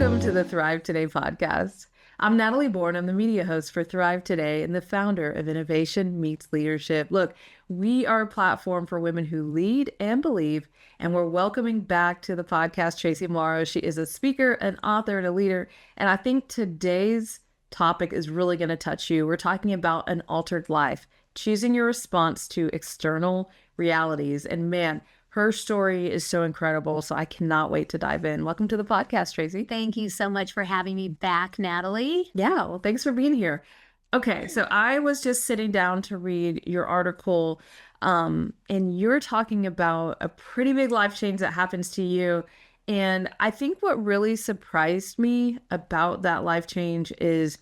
Welcome to the Thrive Today podcast. I'm Natalie Born. I'm the media host for Thrive Today and the founder of Innovation Meets Leadership. Look, we are a platform for women who lead and believe, and we're welcoming back to the podcast Traci Morrow. She is a speaker, an author, and a leader. And I think today's topic is really going to touch you. We're talking about an altered life, choosing your response to external realities. And man, her story is so incredible. So I cannot wait to dive in. Welcome to the podcast, Traci. Thank you so much for having me back, Natalie. Yeah, well, thanks for being here. Okay, so I was just sitting down to read your article, and you're talking about a pretty big life change that happens to you. And I think what really surprised me about that life change is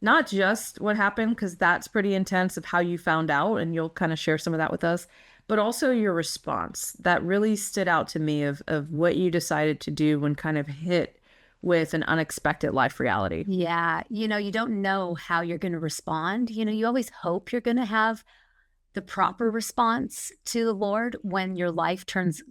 not just what happened, because that's pretty intense of how you found out, and you'll kind of share some of that with us, but also your response. That really stood out to me of what you decided to do when kind of hit with an unexpected life reality. Yeah, you don't know how you're going to respond. You always hope you're going to have the proper response to the Lord when your life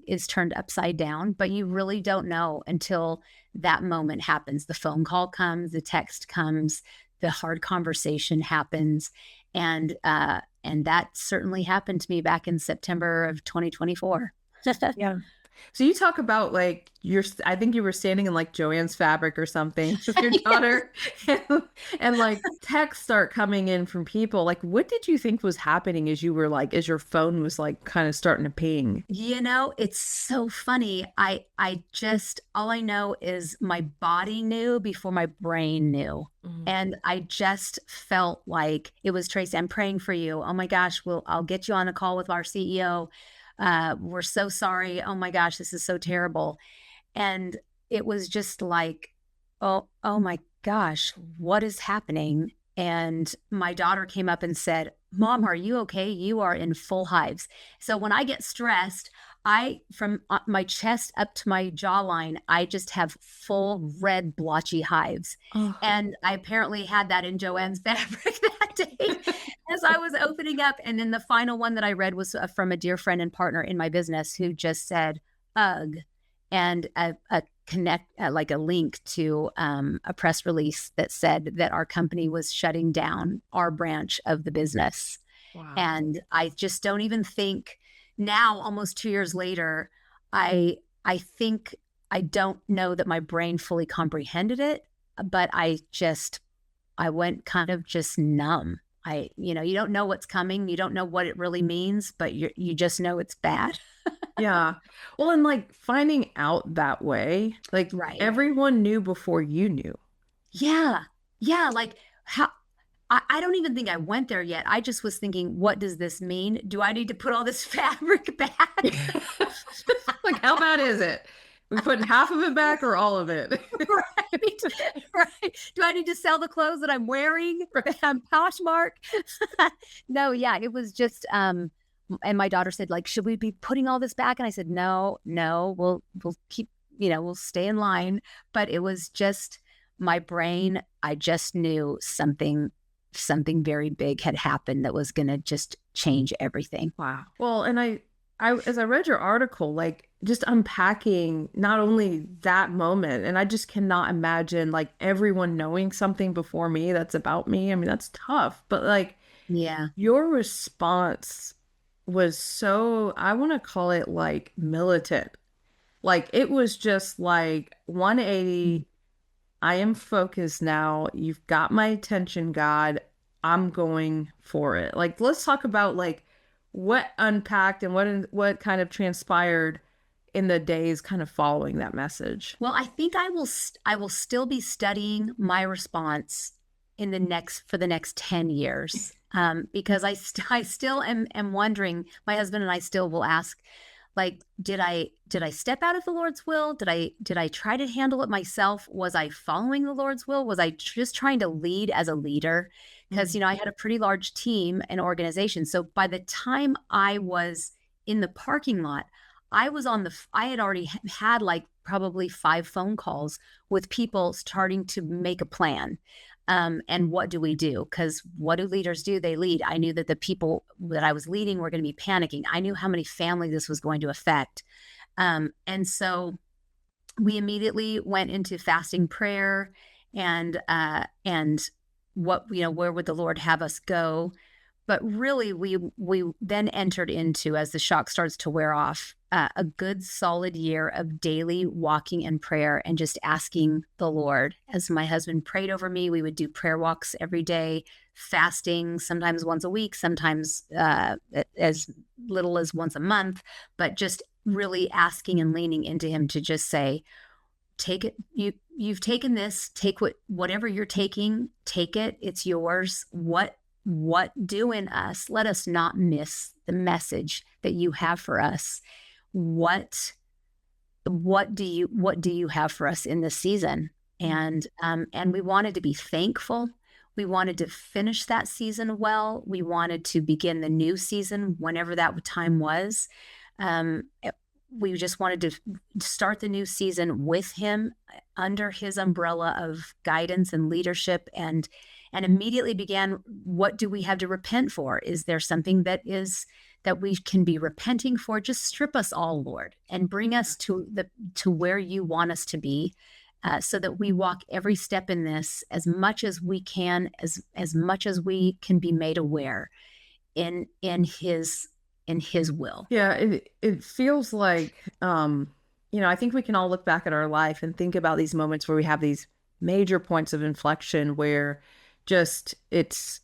is turned upside down, but you really don't know until that moment happens. The phone call comes, the text comes, the hard conversation happens, and that certainly happened to me back in September of 2024. Yeah. So you talk about like I think you were standing in like Joanne's Fabric or something with your daughter and like texts start coming in from people. Like, what did you think was happening as you were like, as your phone was like kind of starting to ping? It's so funny. All I know is my body knew before my brain knew. And I just felt like it was Traci, I'm praying for you. Oh my gosh, I'll get you on a call with our CEO. We're so sorry. Oh my gosh, this is so terrible. And it was just like, oh my gosh, what is happening? And my daughter came up and said, Mom, are you okay? You are in full hives. So when I get stressed, from my chest up to my jawline, I just have full red blotchy hives. Oh. And I apparently had that in Joanne's Fabric that day as I was opening up. And then the final one that I read was from a dear friend and partner in my business who just said, ugh, and a link to a press release that said that our company was shutting down our branch of the business. Wow. And I just don't even think now, almost 2 years later, I think I don't know that my brain fully comprehended it, but I went kind of just numb. You don't know what's coming. You don't know what it really means, but you just know it's bad. Yeah. Well, and like finding out that way, like Right. Everyone knew before you knew. Yeah. Yeah. Like how, I don't even think I went there yet. I just was thinking, what does this mean? Do I need to put all this fabric back? Like, how bad is it? We putting half of it back or all of it? Right. Do I need to sell the clothes that I'm wearing? Poshmark? No, yeah, it was just, and my daughter said, like, should we be putting all this back? And I said, no, we'll keep, we'll stay in line. But it was just my brain. I just knew something very big had happened that was going to just change everything. Wow. Well, and I as I read your article, like just unpacking not only that moment, and I just cannot imagine like everyone knowing something before me that's about me. I mean, that's tough, but like, yeah, your response was so, I want to call it like militant. Like it was just like 180. I am focused now. You've got my attention, God. I'm going for it. Like, let's talk about like what unpacked and what kind of transpired in the days kind of following that message. Well, I think I will still be studying my response for the next 10 years. Because I still am wondering, my husband and I still will ask, like, did I step out of the Lord's will? Did I try to handle it myself? Was I following the Lord's will? Was I just trying to lead as a leader? Because, I had a pretty large team and organization. So by the time I was in the parking lot, I had already had like probably 5 phone calls with people starting to make a plan. And what do we do? Because what do leaders do? They lead. I knew that the people that I was leading were going to be panicking. I knew how many families this was going to affect. And so we immediately went into fasting prayer and what, where would the Lord have us go? But really, we then entered into, as the shock starts to wear off, a good solid year of daily walking in prayer and just asking the Lord. As my husband prayed over me, we would do prayer walks every day, fasting sometimes once a week, sometimes as little as once a month, but just really asking and leaning into Him to just say, take it, you've taken this, take whatever you're taking, take it, it's yours. What do in us, let us not miss the message that you have for us. What do you have for us in this season? And we wanted to be thankful. We wanted to finish that season well. We wanted to begin the new season whenever that time was. um, we just wanted to start the new season with Him, under His umbrella of guidance and leadership, and immediately began, what do we have to repent for? Is there something that we can be repenting for? Just strip us all, Lord, and bring us to where you want us to be, so that we walk every step in this as much as we can, as much as we can be made aware in his will. Yeah, it feels like I think we can all look back at our life and think about these moments where we have these major points of inflection where just it's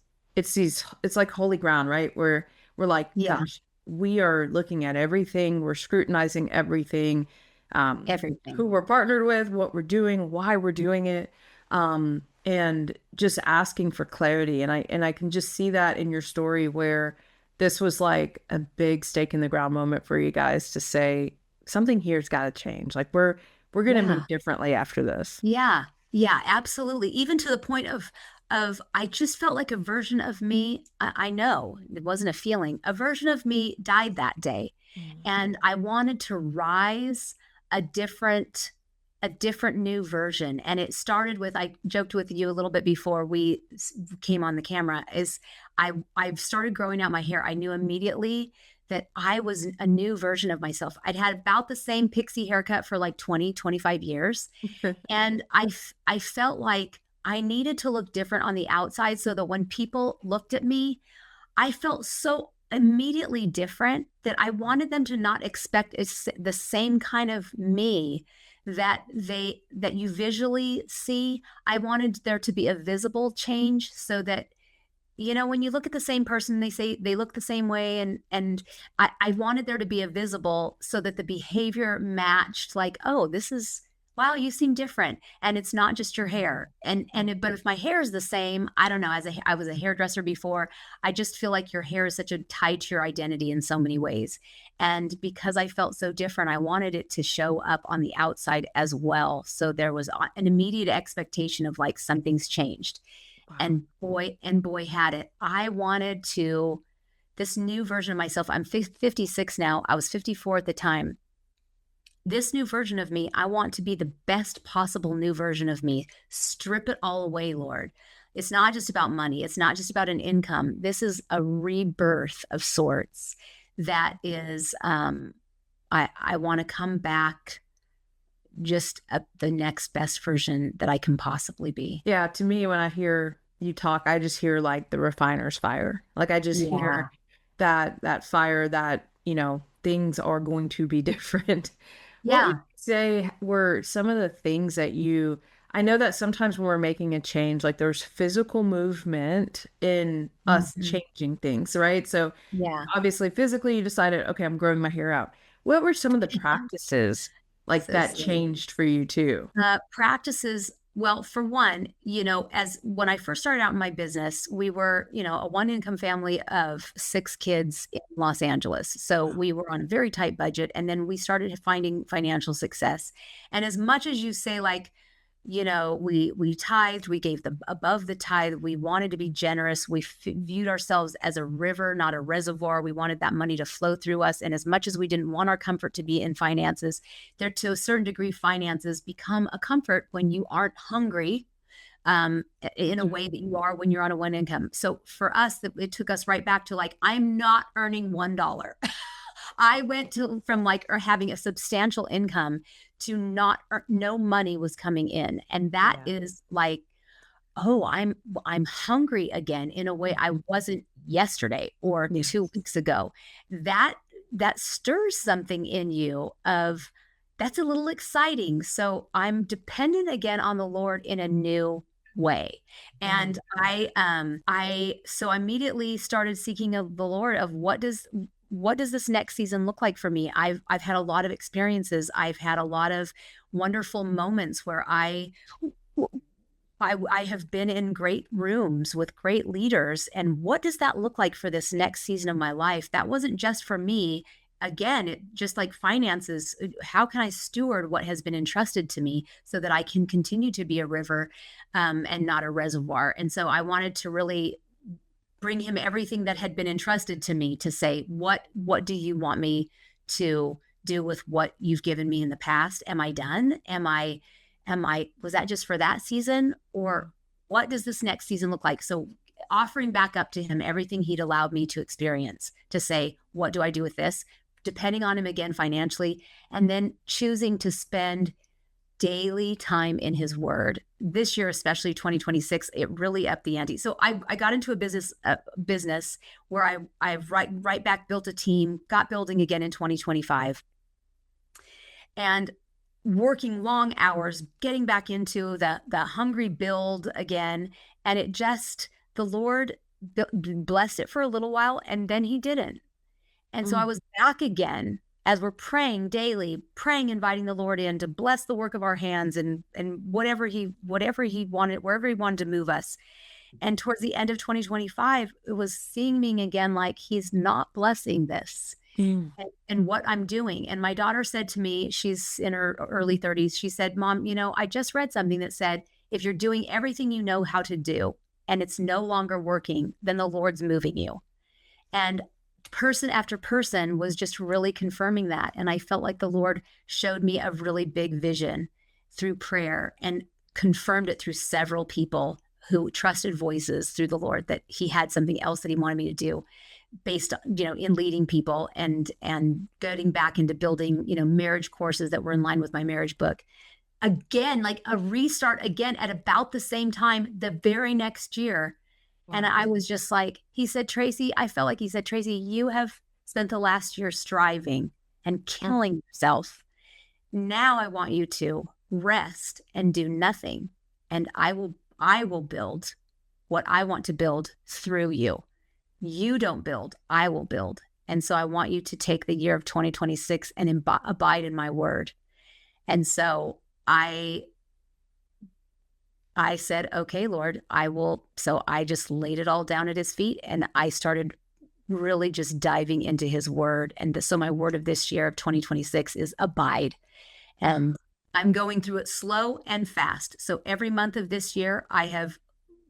like holy ground, right? Where we're like, Yeah. gosh, we are looking at everything, we're scrutinizing everything, who Everything. we're partnered with, what we're doing, why we're doing it, and just asking for clarity. And I can just see that in your story where this was like a big stake in the ground moment for you guys to say something here's got to change. Like we're going to Yeah. move differently after this. Yeah. Yeah, absolutely. Even to the point of I just felt like a version of me. I know it wasn't a feeling. A version of me died that day. Mm. And I wanted to rise a different new version. And it started with, I joked with you a little bit before we came on the camera, is I started growing out my hair. I knew immediately that I was a new version of myself. I'd had about the same pixie haircut for like 20-25 years. And I felt like I needed to look different on the outside so that when people looked at me, I felt so immediately different that I wanted them to not expect the same kind of me that you visually see. I wanted there to be a visible change so that, when you look at the same person, they say they look the same way. And I wanted there to be a visible so that the behavior matched, like, oh, this is, wow, you seem different. And it's not just your hair. But if my hair is the same, I don't know, I was a hairdresser before. I just feel like your hair is such a tied to your identity in so many ways. And because I felt so different, I wanted it to show up on the outside as well. So there was an immediate expectation of like something's changed. Wow. And boy had it. I wanted to, this new version of myself. I'm 56 now. I was 54 at the time. This new version of me, I want to be the best possible new version of me. Strip it all away, Lord. It's not just about money. It's not just about an income. This is a rebirth of sorts. That is, I want to come back just the next best version that I can possibly be. Yeah, to me, when I hear you talk, I just hear like the refiner's fire. Like I just Yeah. hear that fire that, things are going to be different. What would Yeah. you say were some of the things that I know that sometimes when we're making a change, like there's physical movement in us Mhm. changing things, right? So Yeah. obviously physically you decided, okay, I'm growing my hair out. What were some of the practices like So that silly. changed for you too? Practices, well, for one, as when I first started out in my business, we were, a one income family of 6 kids in Los Angeles. So we were on a very tight budget. And then we started finding financial success. And as much as you say, like, we tithed, we gave the above the tithe, we wanted to be generous, we viewed ourselves as a river, not a reservoir. We wanted that money to flow through us. And as much as we didn't want our comfort to be in finances, there, to a certain degree, finances become a comfort when you aren't hungry, in a way that you are when you're on a one income. So for us, it took us right back to like, I'm not earning $1. I went to from like or having a substantial income to not no money was coming in. And that Yeah. is like, oh, I'm hungry again in a way I wasn't yesterday or Yeah. 2 weeks ago. That that stirs something in you of that's a little exciting. So I'm dependent again on the Lord in a new way. And Mm. I so immediately started seeking of the Lord of what does this next season look like for me? I've had a lot of experiences. I've had a lot of wonderful moments where I have been in great rooms with great leaders. And what does that look like for this next season of my life? That wasn't just for me. Again, just like finances, how can I steward what has been entrusted to me so that I can continue to be a river and not a reservoir? And so I wanted to really bring him everything that had been entrusted to me to say, what do you want me to do with what you've given me in the past? Am I done? Am I was that just for that season, or what does this next season look like? So offering back up to him everything he'd allowed me to experience to say, what do I do with this? Depending on him again financially, and then choosing to spend daily time in his word. This year, especially 2026, it really upped the ante. So I got into a business where I've right back built a team, got building again in 2025, and working long hours, getting back into the hungry build again. And it just, the Lord blessed it for a little while and then he didn't. And so I Mm. was back again as we're praying daily, praying, inviting the Lord in to bless the work of our hands and whatever he wanted, wherever he wanted to move us. And towards the end of 2025, it was seeing me again like he's not blessing this Mm. and what I'm doing. And my daughter said to me, she's in her early 30s, she said, Mom, I just read something that said, if you're doing everything you know how to do and it's no longer working, then the Lord's moving you. And person after person was just really confirming that. And I felt like the Lord showed me a really big vision through prayer and confirmed it through several people who trusted voices through the Lord that he had something else that he wanted me to do based on, in leading people and getting back into building, marriage courses that were in line with my marriage book. Again, like a restart again at about the same time, the very next year. And Wow. I was just like, he said, Traci, I felt like he said, Traci, you have spent the last year striving and Mm. killing yourself. Now I want you to rest and do nothing. And I will build what I want to build through you. You don't build, I will build. And so I want you to take the year of 2026 and abide in my word. And so I said, okay, Lord, I will. So I just laid it all down at his feet and I started really just diving into his word. And so my word of this year of 2026 is abide. And I'm going through it slow and fast. So every month of this year, I have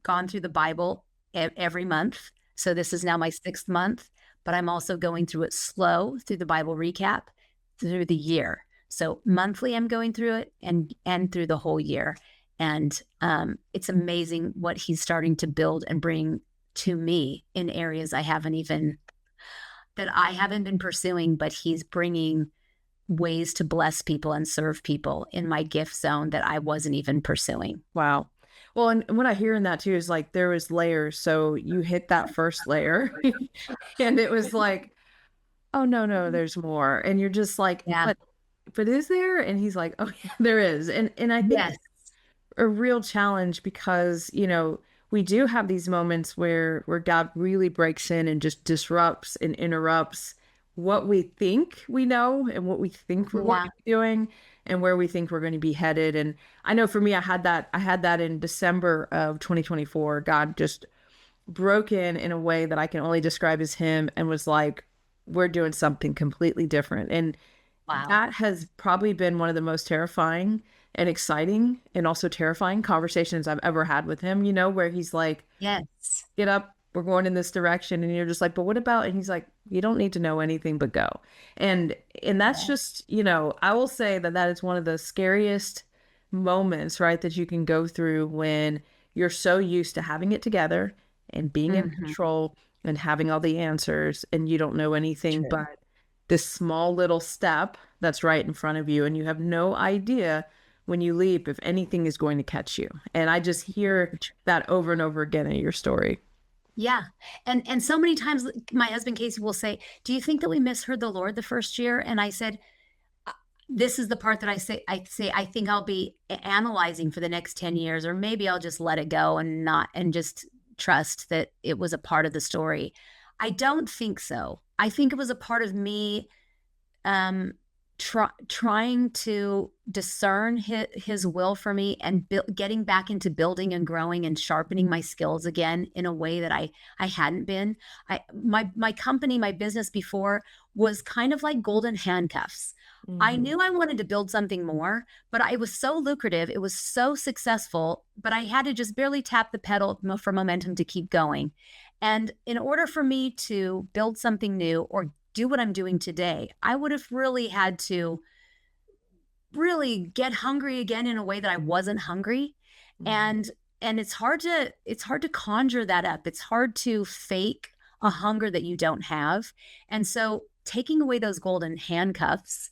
gone through the Bible every month. So this is now my 6th month, but I'm also going through it slow through the Bible recap through the year. So monthly, I'm going through it and through the whole year. And it's amazing what he's starting to build and bring to me in areas I haven't been pursuing, but he's bringing ways to bless people and serve people in my gift zone that I wasn't even pursuing. Wow. Well, and what I hear in that too is like there was layers. So you hit that first layer and it was like, oh no, no, there's more. And you're just like, Yeah. but is there? And he's like, oh yeah, there is. And I think Yes. a real challenge because, we do have these moments where God really breaks in and just disrupts and interrupts what we think we know and what we think we're going Yeah. to be doing and where we think we're going to be headed. And I know for me, I had that in December of 2024. God just broke in a way that I can only describe as him and was like, we're doing something completely different. And Wow. that has probably been one of the most terrifying and exciting and also terrifying conversations I've ever had with him, where he's like, Yes. get up, we're going in this direction. And you're just like, but what about? And he's like, you don't need to know anything but go. And that's Yeah. just, I will say that is one of the scariest moments, right, that you can go through when you're so used to having it together and being in Hmm. control and having all the answers and you don't know anything True. but this small little step that's right in front of you, and you have no idea when you leap if anything is going to catch you. And I just hear that over and over again in your story. Yeah. And so many times my husband Casey will say, "Do you think that we misheard the Lord the first year?" And I said, this is the part that I say I think I'll be analyzing for the next 10 years, or maybe I'll just let it go and not and just trust that it was a part of the story. I don't think so. I think it was a part of me um trying to discern his will for me, and getting back into building and growing and sharpening my skills again in a way that I hadn't been. My company, my business before was kind of like golden handcuffs. I Mm-hmm. knew I wanted to build something more, but it was so lucrative, it was so successful, but I had to just barely tap the pedal for momentum to keep going. And in order for me to build something new or do what I'm doing today, I would have really had to really get hungry again in a way that I wasn't hungry. Mm-hmm. And it's hard to conjure that up. It's hard to fake a hunger that you don't have. And so taking away those golden handcuffs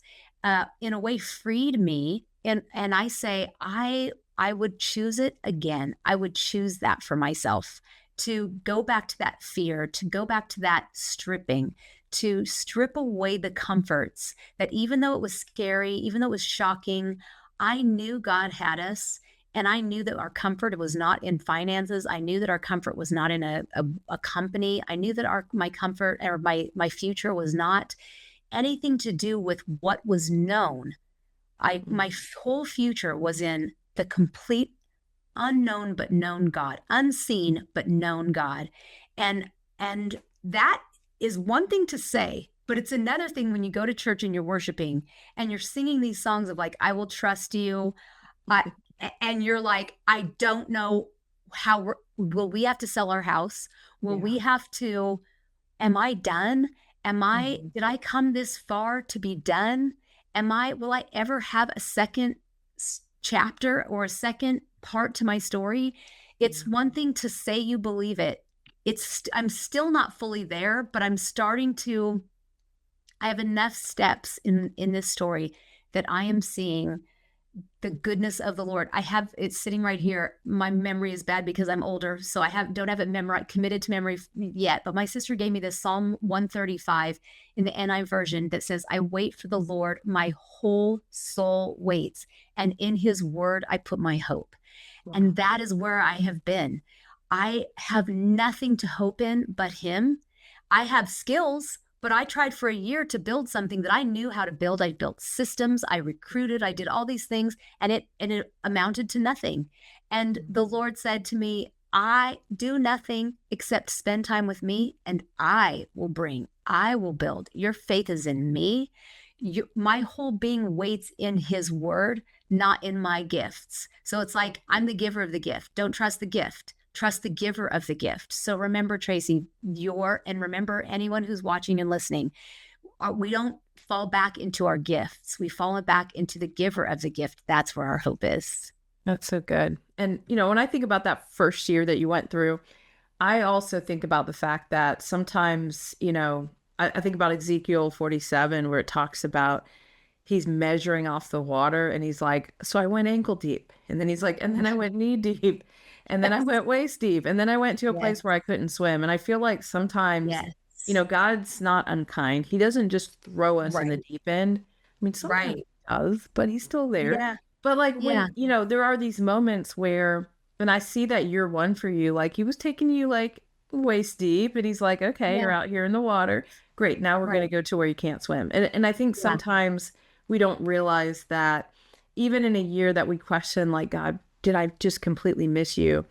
in a way freed me. And I say I would choose it again. I would choose that for myself, to go back to that fear, to go back to that stripping, to strip away the comforts that, even though it was scary, even though it was shocking, I knew God had us. And I knew that our comfort was not in finances. I knew that our comfort was not in a company. I knew that my comfort, or my future, was not anything to do with what was known. My whole future was in the complete unknown but known God, unseen but known God. And that is one thing to say, but it's another thing when you go to church and you're worshiping and you're singing these songs of like, I will trust you. I and you're like, I don't know how will we have to sell our house? Will Yeah. we have to, am I done? Mm-hmm. Did I come this far to be done? Will I ever have a second chapter or a second part to my story? It's Yeah. one thing to say you believe it. I'm still not fully there, but I'm starting to, I have enough steps in this story that I am seeing the goodness of the Lord. I have it sitting right here. My memory is bad because I'm older, so don't have it memorized, committed to memory yet. But my sister gave me this Psalm 135 in the NI version that says, "I wait for the Lord, my whole soul waits, and in His word I put my hope." And Wow. that is where I have been. I have nothing to hope in but Him. I have skills, but I tried for a year to build something that I knew how to build. I built systems, I recruited, I did all these things, and it amounted to nothing. And the Lord said to me, I do nothing except spend time with me, and I will build. Your faith is in me. My whole being waits in His word, not in my gifts. So it's like, I'm the giver of the gift. Don't trust the gift. Trust the giver of the gift. So remember, Traci, and remember anyone who's watching and listening, we don't fall back into our gifts. We fall back into the giver of the gift. That's where our hope is. That's so good. And, when I think about that first year that you went through, I also think about the fact that sometimes, I think about Ezekiel 47, where it talks about he's measuring off the water and he's like, so I went ankle deep. And then he's like, and then I went knee deep. And then I Yes. went waist deep. And then I went to a Yes. place where I couldn't swim. And I feel like sometimes, Yes. God's not unkind. He doesn't just throw us in the Right. deep end. I mean, sometimes Right. he does, but he's still there. Yeah. But like Yeah. when, there are these moments where, and I see that year one for you, like he was taking you like waist deep and he's like, okay, Yeah. you're out here in the water. Great. Now we're going to Right. go to where you can't swim. And I think Yeah. sometimes we don't realize that even in a year that we question, like, God, did I just completely miss you?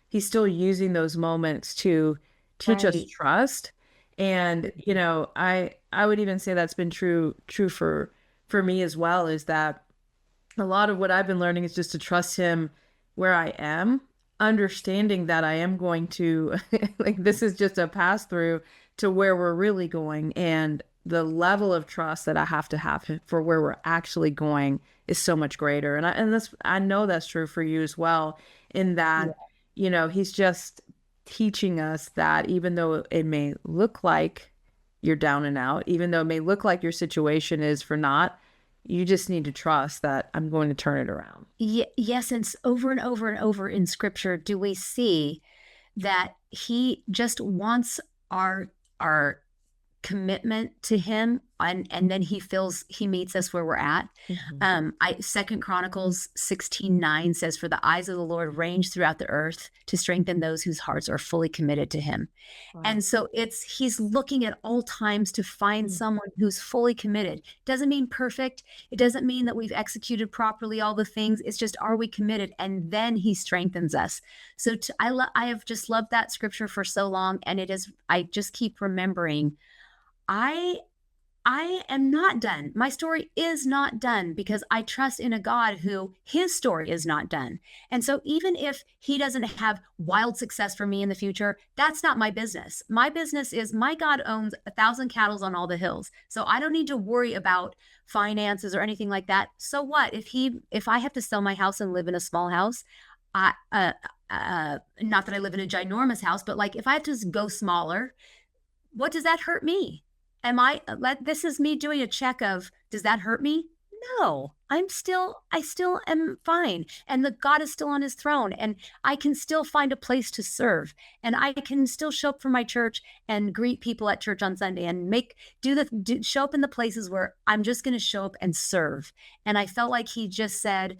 He's still using those moments to teach us Right. trust. And, I would even say that's been true for me as well, is that a lot of what I've been learning is just to trust him where I am, understanding that I am going to, like, this is just a pass through to where we're really going. And the level of trust that I have to have for where we're actually going is so much greater. I know that's true for you as well, in Yeah. that, he's just teaching us that even though it may look like you're down and out, even though it may look like your situation is for naught. You just need to trust that I'm going to turn it around. Yes, and over and over and over in scripture do we see that he just wants our commitment to him, and then he meets us where we're at. I Second Chronicles 16:9 says, "For the eyes of the Lord range throughout the earth to strengthen those whose hearts are fully committed to him." Wow. And so he's looking at all times to find someone who's fully committed. Doesn't mean perfect. It doesn't mean that we've executed properly all the things. It's just, are we committed? And then he strengthens us. So I have just loved that scripture for so long, and I just keep remembering, I am not done. My story is not done, because I trust in a God who his story is not done. And so even if he doesn't have wild success for me in the future, that's not my business. My business is, my God owns 1,000 cattle on all the hills. So I don't need to worry about finances or anything like that. So what if I have to sell my house and live in a small house? Not that I live in a ginormous house, but like, if I have to go smaller, what does that hurt me? This is me doing a check of, does that hurt me? No, I still am fine. And the God is still on his throne, and I can still find a place to serve, and I can still show up for my church and greet people at church on Sunday, and show up in the places where I'm just going to show up and serve. And I felt like he just said,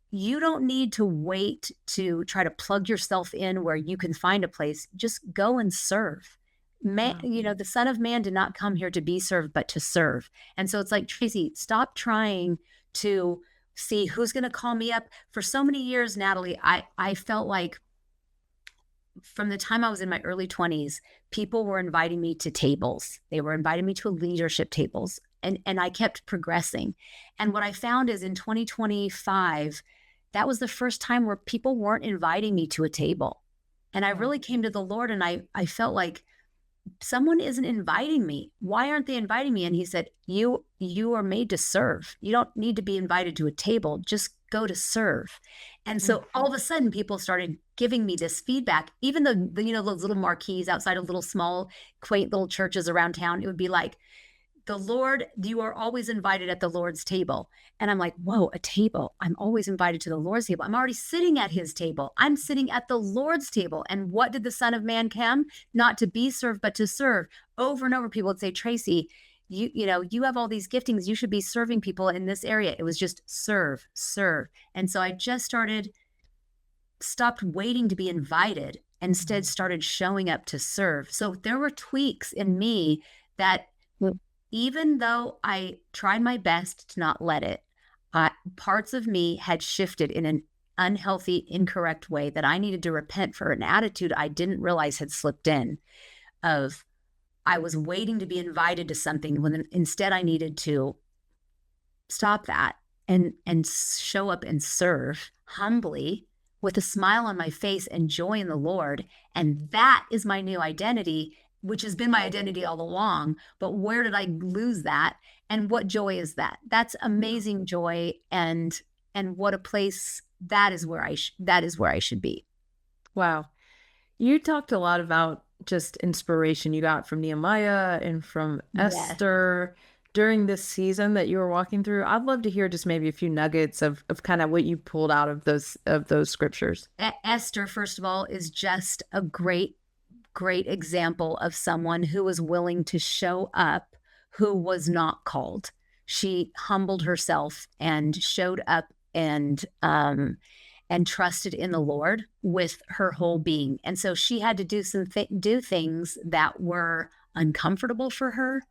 you don't need to wait to try to plug yourself in where you can find a place. Just go and serve. Man, the Son of Man did not come here to be served, but to serve. And so it's like, Traci, stop trying to see who's going to call me up. For so many years, Natalie, I felt like, from the time I was in my early 20s, people were inviting me to tables. They were inviting me to leadership tables, and I kept progressing. And what I found is, in 2025, that was the first time where people weren't inviting me to a table. And I really came to the Lord, and I felt like, someone isn't inviting me. Why aren't they inviting me? And he said, you are made to serve. You don't need to be invited to a table. Just go to serve. And so all of a sudden, people started giving me this feedback. Even those little marquees outside of little small, quaint little churches around town, it would be like, the Lord, you are always invited at the Lord's table. And I'm like, whoa, a table. I'm always invited to the Lord's table. I'm already sitting at his table. I'm sitting at the Lord's table. And what did the Son of Man come? Not to be served, but to serve. Over and over, people would say, Traci, you have all these giftings. You should be serving people in this area. It was just serve. And so I just stopped waiting to be invited, instead started showing up to serve. So there were tweaks in me that, even though I tried my best to not let it, parts of me had shifted in an unhealthy, incorrect way that I needed to repent for, an attitude I didn't realize had slipped in, of I was waiting to be invited to something when instead I needed to stop that and show up and serve humbly with a smile on my face and joy in the Lord. And that is my new identity, which has been my identity all along. But where did I lose that? And what joy is that? That's amazing joy. And what a place that is, where I should be. Wow. You talked a lot about just inspiration you got from Nehemiah and from Esther during this season that you were walking through. I'd love to hear just maybe a few nuggets of kind of what you pulled out of those scriptures. Esther, first of all, is just a great example of someone who was willing to show up, who was not called. She humbled herself and showed up and trusted in the Lord with her whole being. And so she had to do things that were uncomfortable for her.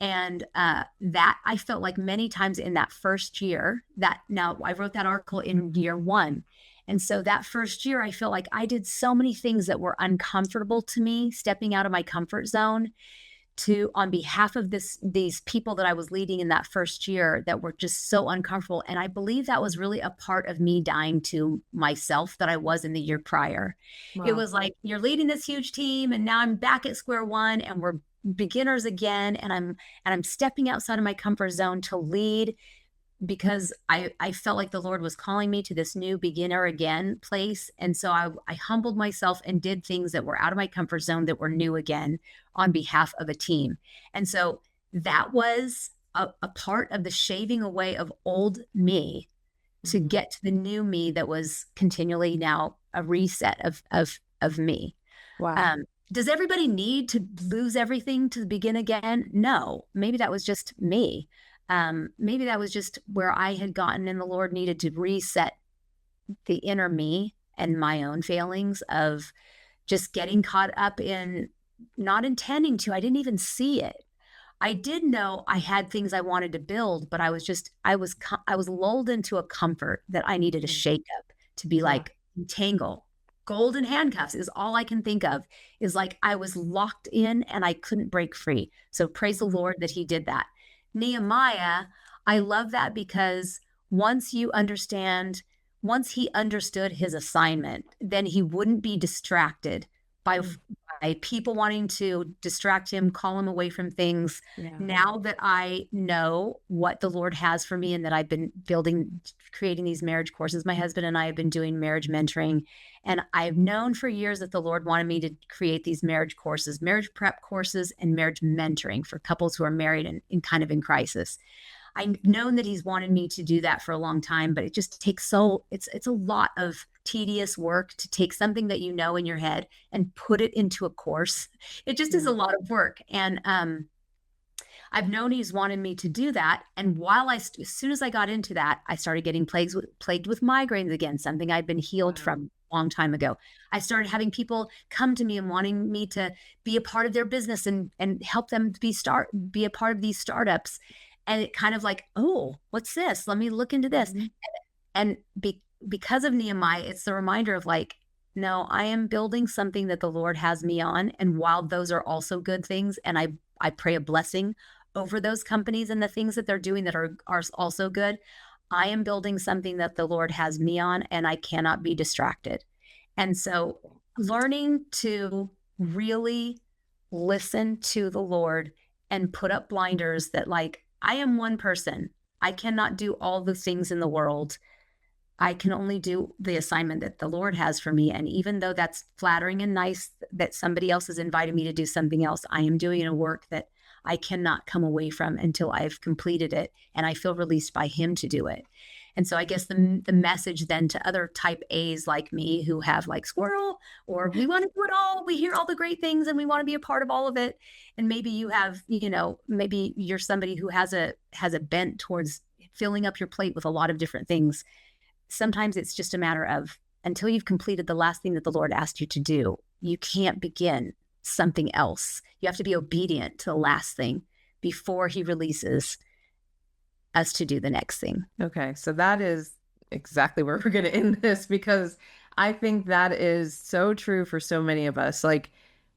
And that I felt like many times in that first year, now I wrote that article in year 1. And so that first year, I felt like I did so many things that were uncomfortable to me, stepping out of my comfort zone on behalf of these people that I was leading in that first year, that were just so uncomfortable. And I believe that was really a part of me dying to myself that I was in the year prior. Wow. It was like, you're leading this huge team, and now I'm back at square one, and we're beginners again. And I'm stepping outside of my comfort zone to lead because I felt like the Lord was calling me to this new beginner again place. And so I humbled myself and did things that were out of my comfort zone that were new again on behalf of a team. And so that was a part of the shaving away of old me to Mhm. get to the new me that was continually now a reset of me. Wow. Um, does everybody need to lose everything to begin again? No. Maybe that was just me. Maybe that was just where I had gotten, and the Lord needed to reset the inner me and my own failings of just getting caught up in not intending to. I didn't even see it. I did know I had things I wanted to build, but I was lulled into a comfort that I needed a Mhm. shakeup to be Yeah. like entangle. Golden handcuffs is all I can think of, is like I was locked in and I couldn't break free. So praise the Mhm. Lord that he did that. Nehemiah, I love that because once you understand, once he understood his assignment, then he wouldn't be distracted by Mm. by people wanting to distract him, call him away from things. Yeah. Now that I know what the Lord has for me and that I've been building, creating these marriage courses, my husband and I have been doing marriage mentoring. And I've known for years that the Lord wanted me to create these marriage courses, marriage prep courses, and marriage mentoring for couples who are married and kind of in crisis. I've known that he's wanted me to do that for a long time, but it just takes it's a lot of tedious work to take something that you know in your head and put it into a course. It just is Yeah. a lot of work. And I've known he's wanted me to do that. And as soon as I got into that, I started getting plagued with migraines again, something I'd been healed Wow. from a long time ago. I started having people come to me and wanting me to be a part of their business and help them be a part of these startups. And it kind of like, oh, what's this? Let me look into this. Mhm. And because of Nehemiah, it's the reminder of like, no, I am building something that the Lord has me on. And while those are also good things, and I pray a blessing over those companies and the things that they're doing that are also good, I am building something that the Lord has me on, and I cannot be distracted. And so learning to really listen to the Lord and put up blinders that like I am one person. I cannot do all the things in the world. I can only do the assignment that the Lord has for me. And even though that's flattering and nice that somebody else has invited me to do something else, I am doing a work that I cannot come away from until I've completed it and I feel released by Him to do it. And so I guess the message then to other type A's like me who have like squirrel, or we want to do it all. We hear all the great things and we want to be a part of all of it. And maybe you have, maybe you're somebody who has a bent towards filling up your plate with a lot of different things. Sometimes it's just a matter of until you've completed the last thing that the Lord asked you to do, you can't begin something else. You have to be obedient to the last thing before He releases us to do the next thing. Okay, so that is exactly where we're going to end this because I think that is so true for so many of us. Like,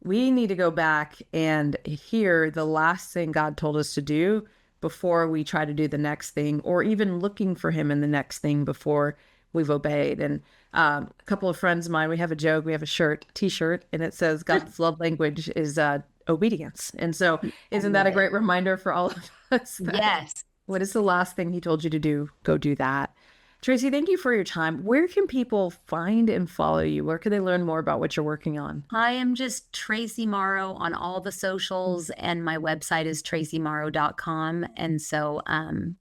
we need to go back and hear the last thing God told us to do before we try to do the next thing, or even looking for Him in the next thing before we've obeyed. And a couple of friends of mine, we have a joke, we have a t-shirt, and it says God's love language is obedience. And so, I isn't that love a it. great reminder for all of us that Yes. what is the last thing he told you to do? Go do that. Traci, thank you for your time. Where can people find and follow you? Where can they learn more about what you're working on? I am just Traci Morrow on all the socials, and my website is tracimorrow.com. And so,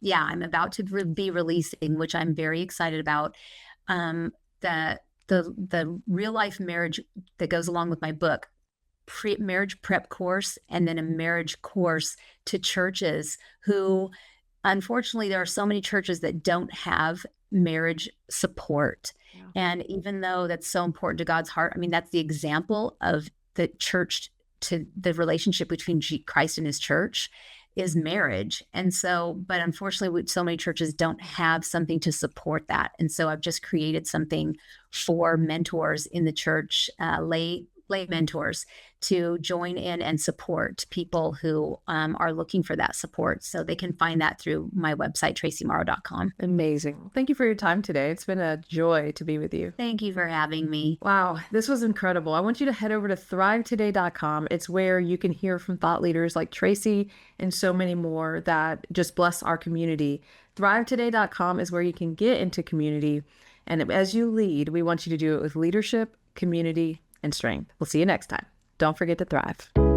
yeah, I'm about to be releasing, which I'm very excited about. Um, the the real life marriage that goes along with my book, marriage prep course, and then a marriage course to churches who, unfortunately, there are so many churches that don't have marriage support. Yeah. And even though that's so important to God's heart, I mean, that's the example of the church, to the relationship between Christ and His church is marriage. And so, but unfortunately, so many churches don't have something to support that. And so I've just created something for mentors in the church, lay mentors to join in and support people who are looking for that support. So they can find that through my website, tracimorrow.com. Amazing. Thank you for your time today. It's been a joy to be with you. Thank you for having me. Wow, this was incredible. I want you to head over to thrivetoday.com. It's where you can hear from thought leaders like Traci and so many more that just bless our community. Thrivetoday.com is where you can get into community. And as you lead, we want you to do it with leadership, community, and strength. We'll see you next time. Don't forget to thrive.